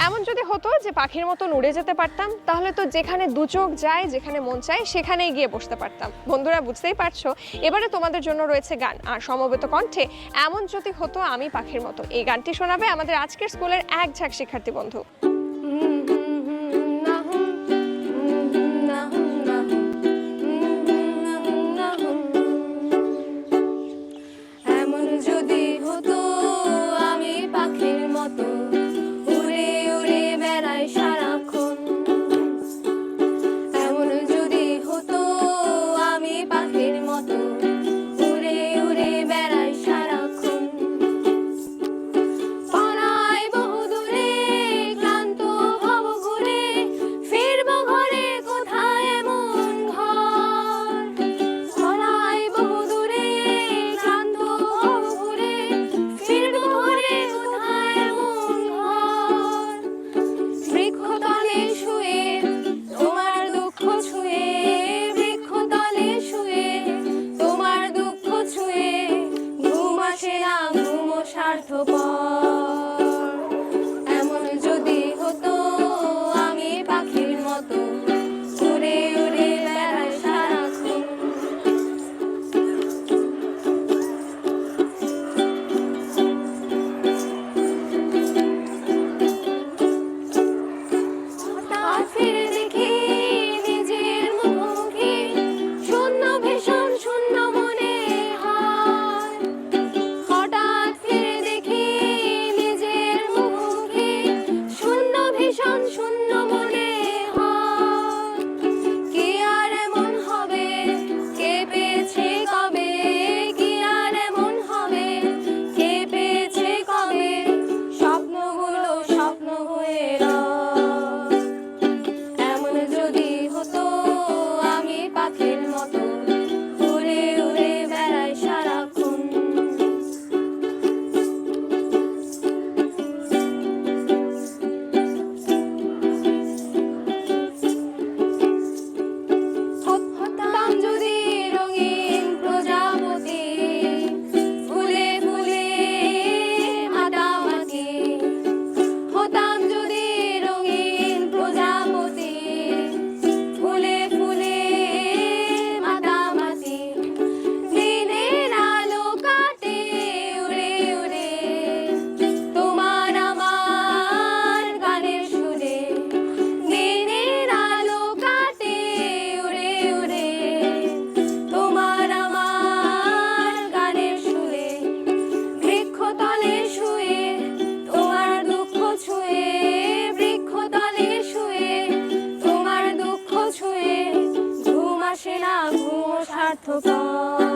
এমন যদি হতো যে পাখির মতন উড়ে যেতে পারতাম, তাহলে তো যেখানে দু চোখ যায়, যেখানে মন চায় সেখানেই গিয়ে বসতে পারতাম। বন্ধুরা, বুঝতেই পারছো, এবারে তোমাদের জন্য রয়েছে গান, আর সমবেত কণ্ঠে এমন যদি হতো আমি পাখির মতো, এই গানটি শোনাবে আমাদের আজকের স্কুলের এক ঝাঁক শিক্ষার্থী বন্ধু। এমন যদি হতো আমি পাখির মতো উড়ে উড়ে বেড়াই সারাক্ষণ, এমন যদি হতো আমি পাখির মতো উড়ে উড়ে বেড়াই সারাক্ষণ, পাড়ায় বহুদূরে ক্লান্ত হব ঘুরে, ফিরবো ঘরে কোথায় এমন ঘর, পাড়ায় বহুদূরে ক্লান্ত হব ঘুরে, ফিরবো ঘরে কোথায় এমন ঘর, বৃক্ষতলে শুয়ে তোমার দুঃখ ছুঁয়ে, বৃক্ষতলে শুয়ে তোমার দুঃখ ছুঁয়ে, ঘুম আসে না ঘুমো স্বার্থপর, এমন যদি হতো আমি পাখির মতো উড়ে উড়ে বেড়াই সারাক্ষণ। হঠাৎ ফিরে দেখি নিজের মুখোমুখি, শূন্য ভীষণ শূন্য মনে হয়, হঠাৎ ফিরে দেখি নিজের মুখোমুখি, শূন্য ভীষণ শূন্য মনে হয়, কি আর এমন হবে, কে পেয়েছে কবে, কি আর এমন হবে, কে পেয়েছে কবে, স্বপ্নগুলো স্বপ্ন হয়ে রয়, এমন যদি হতো আমি পাখির মতো উড়ে উড়ে বেড়াই সারাক্ষণ। হতাম যদি রঙিন প্রজাপতি, ফুলে ফুলে মাতামাতি, হতাম যদি রঙিন প্রজাপতি, ফুলে ফুলে মাতামাতি, দিনের আলো কাটে উড়ে উড়ে তোমার আমার গানের সুরে, দিনের আলো কাটে উড়ে উড়ে তোমার আমার গানের সুরে, বৃক্ষতলে শুয়ে তোমার দুঃখ ছুঁয়ে, বৃক্ষতলে শুয়ে তোমার দুঃখ ছুঁয়ে, ঘুম আসে না ঘুমো স্বার্থপর।